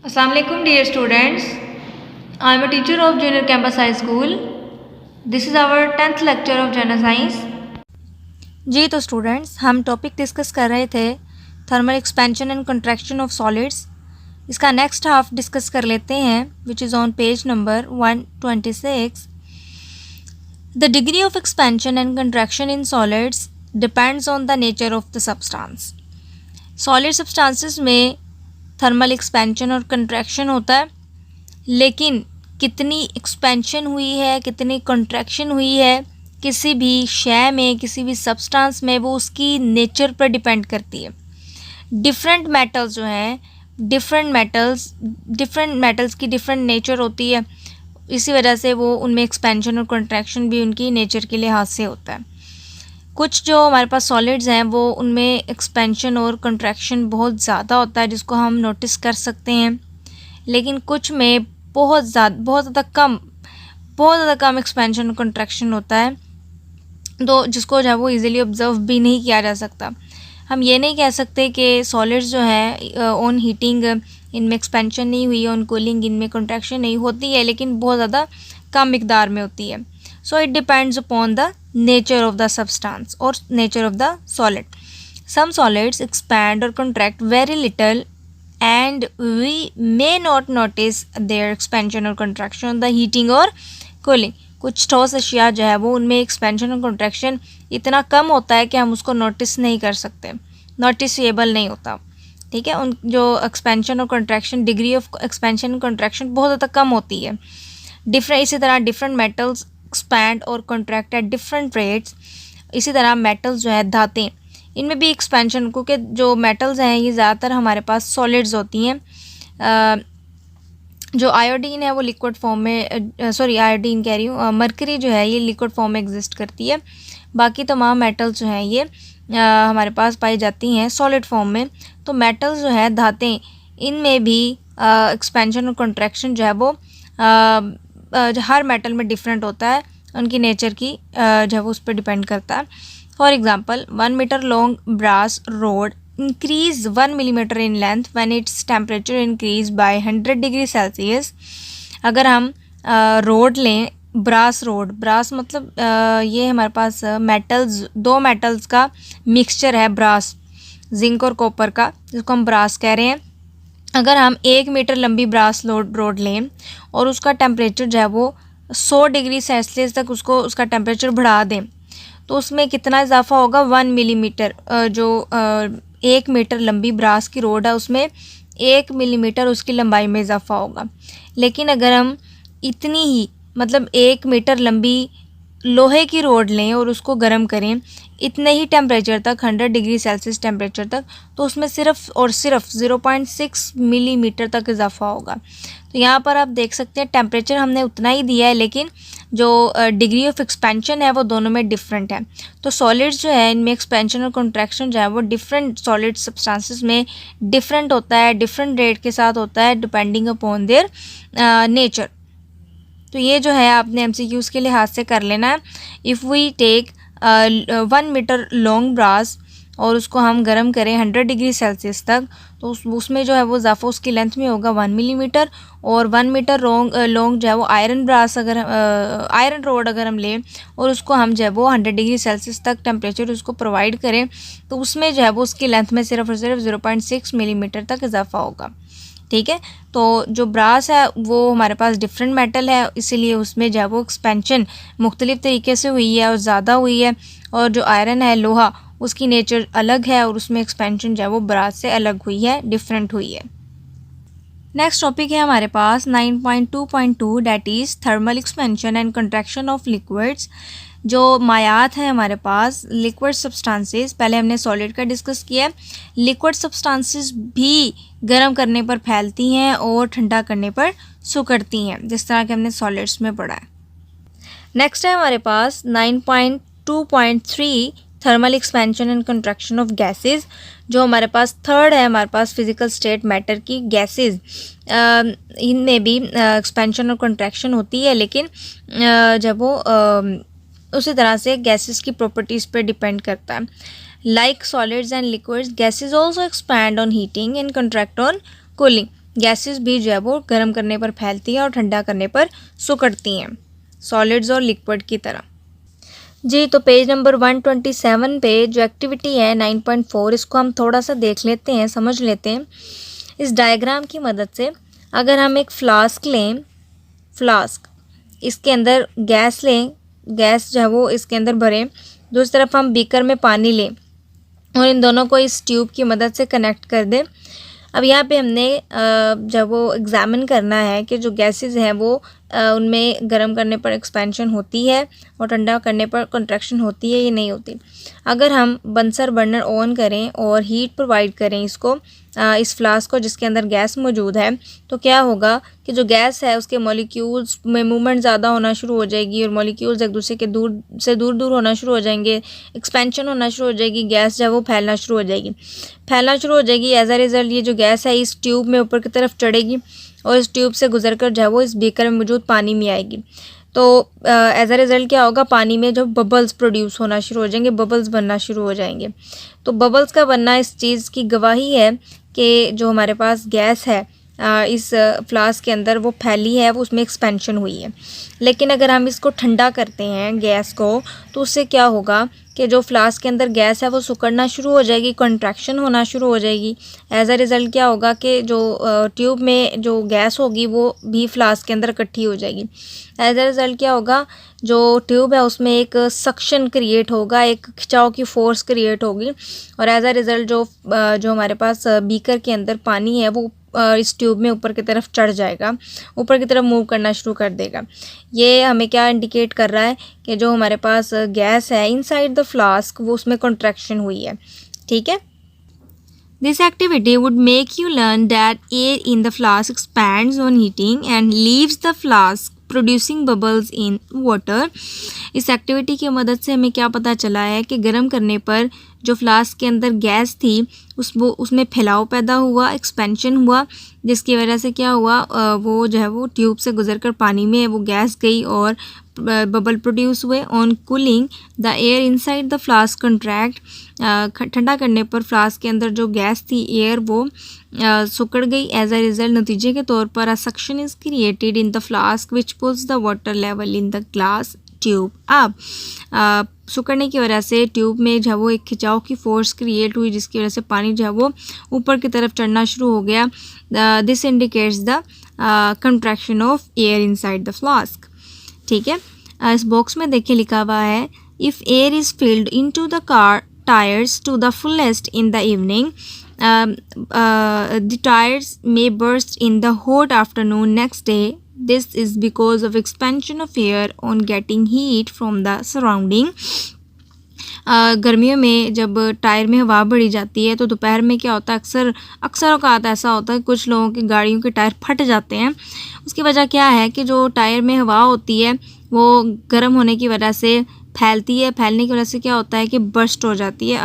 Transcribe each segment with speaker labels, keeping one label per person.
Speaker 1: Assalamualaikum dear students. I am a teacher of Junior Campus High School. This is our 10th lecture of General Science. जी तो students हम topic discuss कर रहे थे thermal expansion and contraction of solids. इसका next half discuss कर लेते हैं which is on page number 126. The degree of expansion and contraction in solids depends on the nature of the substance. Solid substances में thermal expansion और contraction होता है, लेकिन कितनी एक्सपेंशन हुई है कितनी कंट्रैक्शन हुई है किसी भी शय में किसी भी सब्सटेंस में वो उसकी नेचर पर डिपेंड करती है। डिफरेंट मेटल्स जो हैं डिफरेंट मेटल्स की डिफरेंट नेचर होती है, इसी वजह से वो उनमें एक्सपेंशन और कंट्रैक्शन भी उनकी नेचर के लिहाज से होता है। कुछ जो हमारे पास सॉलिड्स हैं वो उनमें एक्सपेंशन और कंट्रैक्शन बहुत ज़्यादा होता है जिसको हम नोटिस कर सकते हैं, लेकिन कुछ में बहुत ज़्यादा कम एक्सपेंशन और कंट्रैक्शन होता है, तो जिसको जो है वो इजीली ऑब्जर्व भी नहीं किया जा सकता। हम ये नहीं कह सकते कि सॉलिड्स जो है ऑन हीटिंग इनमें एक्सपेंशन नहीं हुई, ऑन कूलिंग इनमें कंट्रैक्शन नहीं होती है, लेकिन बहुत ज़्यादा कम मिकदार में होती है। So it depends upon the nature of the substance or nature of the solid. Some solids expand or contract very little and we may not notice their expansion or contraction on the heating or cooling. कुछ ठोस अशिया जो है वो उनमें expansion और contraction इतना कम होता है कि हम उसको नोटिस नहीं कर सकते, नोटिसेबल नहीं होता। ठीक है, उन जो एक्सपेंशन और कंट्रैक्शन डिग्री ऑफ एक्सपेंशन और कंट्रैक्शन बहुत ज़्यादा कम होती है। इसी तरह डिफरेंट मेटल्स एक्सपैंड और कॉन्ट्रैक्ट एट डिफरेंट रेट्स। इसी तरह मेटल्स जो है धातें, इनमें भी एक्सपेंशन, क्योंकि जो मेटल्स हैं ये ज़्यादातर हमारे पास सॉलिड्स होती हैं। जो आयोडीन है वो लिक्विड फॉर्म में, आयोडीन कह रही हूँ, मरकरी जो है ये लिक्विड फॉर्म में एग्जिस्ट करती है। बाकी तमाम मेटल्स जो हैं ये हमारे पास पाई जाती हैं सॉलिड फॉर्म में। तो मेटल्स जो है धातें, इनमें भी एक्सपेंशन और कॉन्ट्रैक्शन जो है वो हर मेटल में डिफरेंट होता है, उनकी नेचर की जो है वो उस पर डिपेंड करता है। For example 1 metre long brass rod increase 1 millimetre in length when its temperature increase by 100 degree Celsius. अगर हम रोड लें, ब्रास मतलब ये हमारे पास दो मेटल्स का मिक्सचर है, ब्रास, जिंक और कॉपर का, जिसको हम ब्रास कह रहे हैं। अगर हम 1 मीटर लंबी ब्रास रोड लें और उसका टेम्परेचर जो है वो 100 डिग्री सेल्सियस तक उसका टेम्परेचर बढ़ा दें, तो उसमें कितना इजाफा होगा? 1 मिलीमीटर। जो 1 मीटर लंबी ब्रास की रोड है उसमें 1 मिलीमीटर उसकी लंबाई में इजाफा होगा। लेकिन अगर हम इतनी ही मतलब 1 मीटर लंबी लोहे की रोड लें और उसको गर्म करें इतने ही टेम्परेचर तक, 100 डिग्री सेल्सियस टेम्परेचर तक, तो उसमें सिर्फ 0.6 मिलीमीटर तक इजाफा होगा। तो यहाँ पर आप देख सकते हैं टेम्परेचर हमने उतना ही दिया है, लेकिन जो डिग्री ऑफ एक्सपेंशन है वो दोनों में डिफरेंट है। तो सॉलिड्स जो है इनमें एक्सपेंशन और कंट्रैक्शन जो है वो डिफरेंट सॉलिड सब्सटेंसेस में डिफरेंट होता है, डिफरेंट रेट के साथ होता है, डिपेंडिंग अपॉन देयर नेचर। तो ये जो है आपने MCQs के लिहाज से कर लेना है। If we take 1 metre long brass और उसको हम गर्म करें 100 डिग्री सेल्सियस तक, तो उसमें जो है वो इजाफा उसकी लेंथ में होगा 1 मिलीमीटर। और 1 मीटर लॉन्ग जो है वो आयरन रोड अगर हम लें और उसको हम जो है वो 100 डिग्री सेल्सियस तक टेम्परेचर उसको प्रोवाइड करें, तो उसमें जो है वो उसकी लेंथ में सिर्फ और सिर्फ 0.6 मिलीमीटर तक इजाफा होगा। ठीक है, तो जो ब्रास है वो हमारे पास डिफरेंट मेटल है, इसीलिए उसमें जो है वो एक्सपेंशन मुख्तलिफ तरीके से हुई है और ज़्यादा हुई है। और जो आयरन है, लोहा, उसकी नेचर अलग है और उसमें एक्सपेंशन जो है वो ब्रास से अलग हुई है, डिफरेंट हुई है। नेक्स्ट टॉपिक है हमारे पास 9.2.2 that is thermal expansion and contraction of liquids. जो मायात है हमारे पास लिक्विड सब्सटेंसेस, पहले हमने सॉलिड का डिस्कस किया है। लिक्विड सब्सटेंसेस भी गर्म करने पर फैलती हैं और ठंडा करने पर सिकुड़ती हैं, जिस तरह के हमने सॉलिड्स में पढ़ा है। नेक्स्ट है हमारे पास 9.2.3 thermal expansion and contraction of gases. जो हमारे पास थर्ड है हमारे पास फिजिकल स्टेट मैटर की गैसेस, इनमें भी एक्सपेंशन और कंट्रैक्शन होती है, लेकिन जब वो उसी तरह से गैसेस की प्रॉपर्टीज़ पर डिपेंड करता है। Like solids and liquids, gases also expand on heating and contract on cooling. Gases भी जो है वो गर्म करने पर फैलती हैं और ठंडा करने पर सिकुड़ती हैं, सॉलिड्स और लिक्विड की तरह। जी, तो पेज नंबर 127 पे जो एक्टिविटी है 9.4, इसको हम थोड़ा सा देख लेते हैं, समझ लेते हैं। इस डायग्राम की मदद से अगर हम एक फ्लास्क लें, फ्लास्क, इसके अंदर गैस लें, गैस जो है वो इसके अंदर भरें, दूसरी तरफ हम बीकर में पानी लें और इन दोनों को इस ट्यूब की मदद से कनेक्ट कर दें। अब यहाँ पे हमने जब वो एग्ज़ामिन करना है कि जो गैसेस हैं वो उनमें गर्म करने पर एक्सपेंशन होती है और ठंडा करने पर कंट्रैक्शन होती है या नहीं होती। अगर हम बंसर बर्नर ऑन करें और हीट प्रोवाइड करें इसको, इस फ्लास्क को जिसके अंदर गैस मौजूद है, तो क्या होगा कि जो गैस है उसके मॉलिक्यूल्स में मूवमेंट ज़्यादा होना शुरू हो जाएगी और मॉलिक्यूल्स एक दूसरे के दूर होना शुरू हो जाएंगे, एक्सपेंशन होना शुरू हो जाएगी, गैस जो है वो फैलना शुरू हो जाएगी। एज अ रिज़ल्ट ये जो गैस है इस ट्यूब में ऊपर की तरफ चढ़ेगी और इस ट्यूब से गुजरकर जो है वो इस बीकर में मौजूद पानी में आएगी। तो एज अ रिज़ल्ट क्या होगा, पानी में जो बबल्स प्रोड्यूस होना शुरू हो जाएंगे, बबल्स बनना शुरू हो जाएंगे। तो बबल्स का बनना इस चीज़ की गवाही है कि जो हमारे पास गैस है इस फ्लास्क के अंदर वो फैली है, वो उसमें एक्सपेंशन हुई है। लेकिन अगर हम इसको ठंडा करते हैं गैस को, तो उससे क्या होगा कि जो फ्लास्क के अंदर गैस है वो सिकुड़ना शुरू हो जाएगी, कंट्रैक्शन होना शुरू हो जाएगी। एज अ रिज़ल्ट क्या होगा कि जो ट्यूब में जो गैस होगी वो भी फ्लास्क के अंदर इकट्ठी हो जाएगी। एज अ रिज़ल्ट क्या होगा, जो ट्यूब है उसमें एक सक्शन क्रिएट होगा, एक खिंचाव की फोर्स क्रिएट होगी और एज अ रिज़ल्ट जो हमारे पास बीकर के अंदर पानी है वो इस ट्यूब में ऊपर की तरफ चढ़ जाएगा, ऊपर की तरफ मूव करना शुरू कर देगा। ये हमें क्या इंडिकेट कर रहा है कि जो हमारे पास गैस है इनसाइड द फ्लास्क वो उसमें कंट्रैक्शन हुई है। ठीक है। This activity would make you learn that air in the flask expands on heating and leaves the flask producing bubbles in water. इस एक्टिविटी की मदद से हमें क्या पता चला है कि गर्म करने पर जो फ्लास्क के अंदर गैस थी उसमें फैलाव पैदा हुआ, एक्सपेंशन हुआ, जिसकी वजह से क्या हुआ, वो जो है वो ट्यूब से गुजरकर पानी में वो गैस गई और बबल प्रोड्यूस हुए। On cooling the air inside the flask contract, ठंडा करने पर फ्लास्क के अंदर जो गैस थी, एयर, वो सिकुड़ गई। एज अ रिजल्ट, नतीजे के तौर पर a suction is created in the flask which pulls the water level in the glass tube up. सिकुड़ने की वजह से ट्यूब में जो है वो एक खिंचाव की फोर्स क्रिएट हुई, जिसकी वजह से पानी जो है वो ऊपर की तरफ चढ़ना शुरू हो गया। This indicates the contraction of air inside the flask. ठीक है। इस बॉक्स में देखिए लिखा हुआ है, if air is filled into the car tyres to the fullest in the evening, the tires may burst in the hot afternoon next day. This is because of expansion of air on getting heat from the surrounding. गर्मियों में जब tyre में हवा बढ़ी जाती है तो दोपहर में क्या होता है, अक्सर औकात ऐसा होता है कुछ लोगों की गाड़ियों के टायर फट जाते हैं। उसकी वजह क्या है कि जो टायर में हवा होती है वो गर्म होने की वजह से फैलती है, फैलने की वजह से क्या होता है कि बर्स्ट हो जाती है,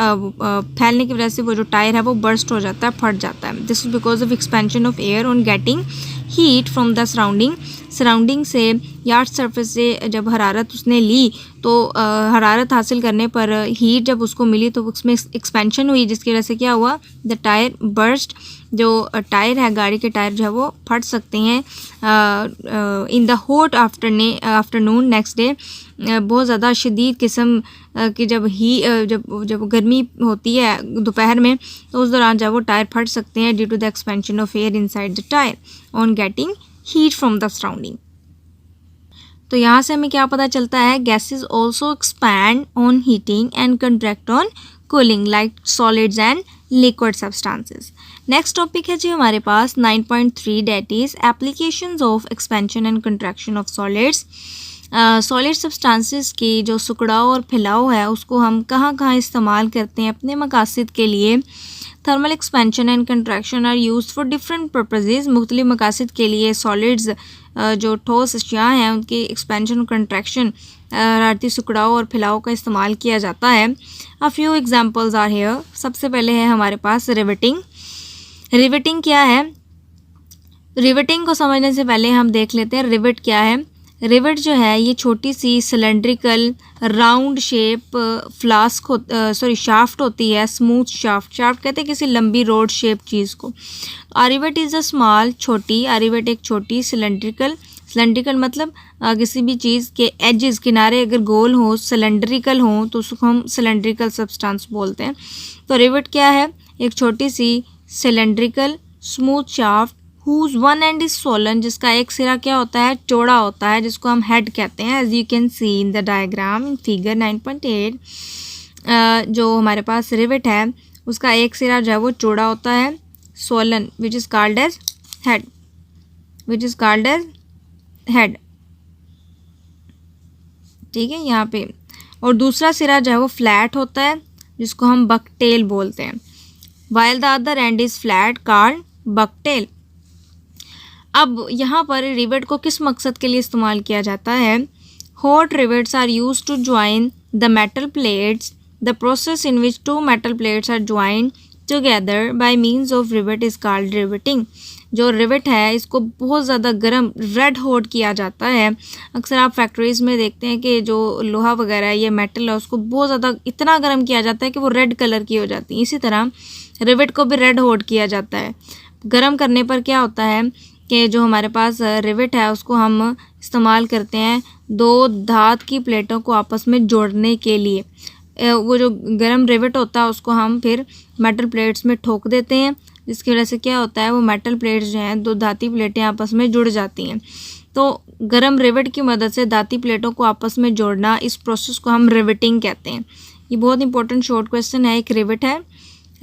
Speaker 1: फैलने की वजह से वो जो टायर है वो बर्स्ट हो जाता है, फट जाता है। This is because of expansion of air on getting heat from the surrounding से, यार्ड सरफेस से जब हरारत उसने ली तो हरारत हासिल करने पर हीट जब उसको मिली तो उसमें एक्सपेंशन हुई, जिसकी वजह से क्या हुआ, द टायर बर्स्ट। जो टायर है, गाड़ी के टायर जो है वो फट सकते हैं in the hot afternoon next day. बहुत ज़्यादा शदीद किस्म की जब गर्मी होती है दोपहर में तो उस दौरान जब वो टायर फट सकते हैं due to the expansion of air inside the tyre on getting heat from the surrounding. तो यहाँ से हमें क्या पता चलता है, gases also expand on heating and contract on cooling like solids and liquid substances. Next topic है जी हमारे पास 9.3, that is applications of expansion and contraction of solids. Solid substances की जो सिकुड़ाव और फैलाव है उसको हम कहाँ कहाँ इस्तेमाल करते हैं अपने मकासद के लिए। Thermal expansion and contraction are used for different purposes. मुख्तलिफ मकासद के लिए सॉलिड्स जो ठोस अशिया हैं उनकी एक्सपेंशन और कंट्रैक्शन, हरारती सिकुड़ाव और फैलाव का इस्तेमाल किया जाता है। A few examples are here. सबसे पहले है हमारे पास रिवेटिंग। रिवेटिंग क्या है? रिवेटिंग को समझने से पहले हम देख लेते हैं रिवेट क्या है। रिवेट जो है ये छोटी सी cylindrical round shape flask shaft होती है, स्मूथ शाफ्ट कहते हैं किसी लंबी रोड शेप चीज़ को। रिवेट इज़ अ स्मॉल, छोटी, रिवेट एक छोटी सिलेंड्रिकल मतलब किसी भी चीज़ के एजेस किनारे अगर गोल हो, सिलेंड्रिकल हो, तो उसको हम सिलेंड्रिकल सब्सटेंस बोलते हैं। तो रिवेट क्या है? एक छोटी सी cylindrical smooth shaft whose one end is swollen, जिसका एक सिरा क्या होता है? चौड़ा होता है, जिसको हम हेड कहते हैं। As you can see in the diagram in figure 9.8, जो हमारे पास रिवेट है उसका एक सिरा जो है वो चौड़ा होता है, सोलन, which is called as head, ठीक है यहाँ पे। और दूसरा सिरा जो है वो फ्लैट होता है, जिसको हम बकटेल बोलते हैं। While the other end is flat called bucktail. अब यहाँ पर रिवेट को किस मकसद के लिए इस्तेमाल किया जाता है? Hot rivets are use to join the metal plates. The process in which two metal plates are joined together by means of rivet is called riveting. जो रिवेट है इसको बहुत ज़्यादा गर्म, रेड हॉट किया जाता है। अक्सर आप फैक्ट्रीज़ में देखते हैं कि जो लोहा वगैरह है, ये मेटल है, उसको बहुत ज़्यादा इतना गर्म किया जाता है कि वो रेड कलर की हो जाती है। इसी तरह रिवेट को भी रेड हॉट किया जाता है। गर्म करने पर क्या होता है कि जो हमारे पास रिवेट है उसको हम इस्तेमाल करते हैं दो धात की प्लेटों को आपस में जोड़ने के लिए। वो जो गर्म रिवेट होता है उसको हम फिर मेटल प्लेट्स में ठोक देते हैं, जिसकी वजह से क्या होता है, वो मेटल प्लेट्स जो हैं, दो धाती प्लेटें आपस में जुड़ जाती हैं। तो गर्म रिवेट की मदद से धाती प्लेटों को आपस में जोड़ना, इस प्रोसेस को हम रिवेटिंग कहते हैं। ये बहुत इंपॉर्टेंट शॉर्ट क्वेश्चन है। एक रिवेट है,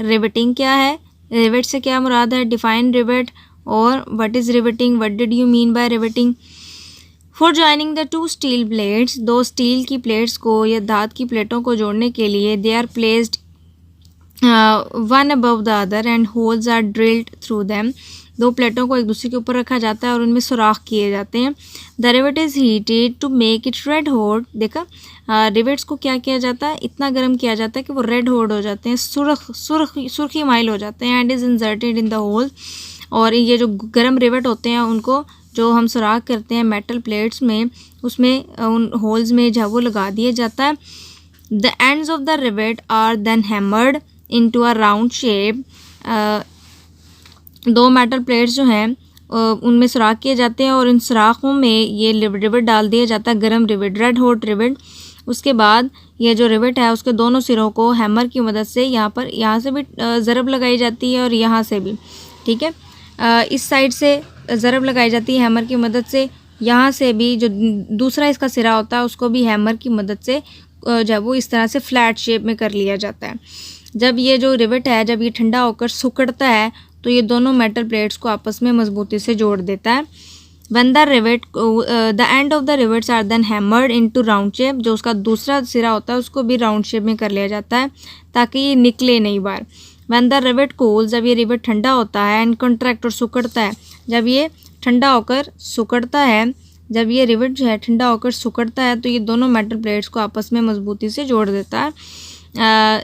Speaker 1: रिवेटिंग क्या है, रिवेट से क्या मुराद है, डिफाइन रिवेट, और what is riveting, what did you mean by riveting. For joining the two steel plates, दो स्टील की प्लेट्स को या धात की प्लेटों को जोड़ने के लिए they are placed one above the other and holes are drilled through them. दो प्लेटों को एक दूसरे के ऊपर रखा जाता है और उनमें सुराख किए जाते हैं। The rivet is heated to make it red hot. देखा, रिवेट्स को क्या किया जाता है, इतना गर्म किया जाता है कि वो रेड हॉट हो जाते हैं, सुर्खी माइल हो जाते हैं। And is inserted in the hole, और ये जो गर्म रिवेट होते हैं उनको जो हम सुराख करते हैं मेटल प्लेट्स में, उसमें उन होल्स में जो वो लगा दिया जाता है। The ends of the rivet are then hammered into a round shape. दो मेटल प्लेट्स जो हैं उनमें सुराख किए जाते हैं और इन सुराखों में ये रिवेट डाल दिया जाता है, गर्म रिवेट, रेड हॉट रिवेट। उसके बाद ये जो रिवेट है उसके दोनों सिरों को हैमर की मदद से यहाँ से भी ज़रब लगाई जाती है और यहाँ से भी, ठीक है। इस साइड से ज़रब लगाई जाती है हैमर की मदद से, यहाँ से भी जो दूसरा इसका सिरा होता है उसको भी हैमर की मदद से जब वो इस तरह से फ्लैट शेप में कर लिया जाता है। जब ये जो रिवेट है, जब ये ठंडा होकर सिकुड़ता है तो ये दोनों मेटल प्लेट्स को आपस में मजबूती से जोड़ देता है। When the rivet, the end of the rivets are then hammered into round shape। जो उसका दूसरा सिरा होता है उसको भी राउंड शेप में कर लिया जाता है ताकि ये निकले नहीं बाहर। When the rivet cools, जब ये रिवेट ठंडा होता है, एंड कॉन्ट्रैक्ट और सिकुड़ता है, जब ये ठंडा होकर सिकुड़ता है, जब ये रिवेट जो है ठंडा होकर सिकुड़ता है तो ये दोनों मेटल प्लेट्स को आपस में मजबूती से जोड़ देता है।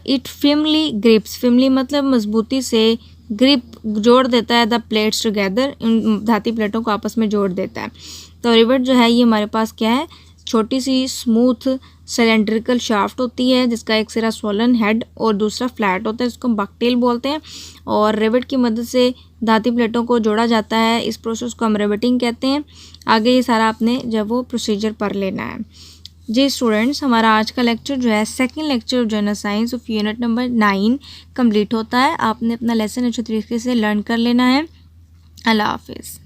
Speaker 1: इट फिमली ग्रिप्स, फिमली मतलब मजबूती से, ग्रिप जोड़ देता है द प्लेट्स टुगेदर, इन धाती प्लेटों को आपस में जोड़ देता है। तो रिवेट जो है ये हमारे पास क्या है, छोटी सी स्मूथ सिलेंड्रिकल शाफ्ट होती है जिसका एक सिरा सोलन हेड और दूसरा फ्लैट होता है, जिसको बकटेल बोलते हैं। और रिवेट की मदद से धाती प्लेटों को जोड़ा जाता है, इस प्रोसेस को हम रिवेटिंग कहते हैं। आगे ये सारा आपने जब वो प्रोसीजर पढ़ लेना है। जी स्टूडेंट्स, हमारा आज का लेक्चर जो है second lecture of general science of unit number 9 complete होता है। आपने अपना लेसन अच्छे तरीके से लर्न कर लेना है। अल्लाह हाफिज़।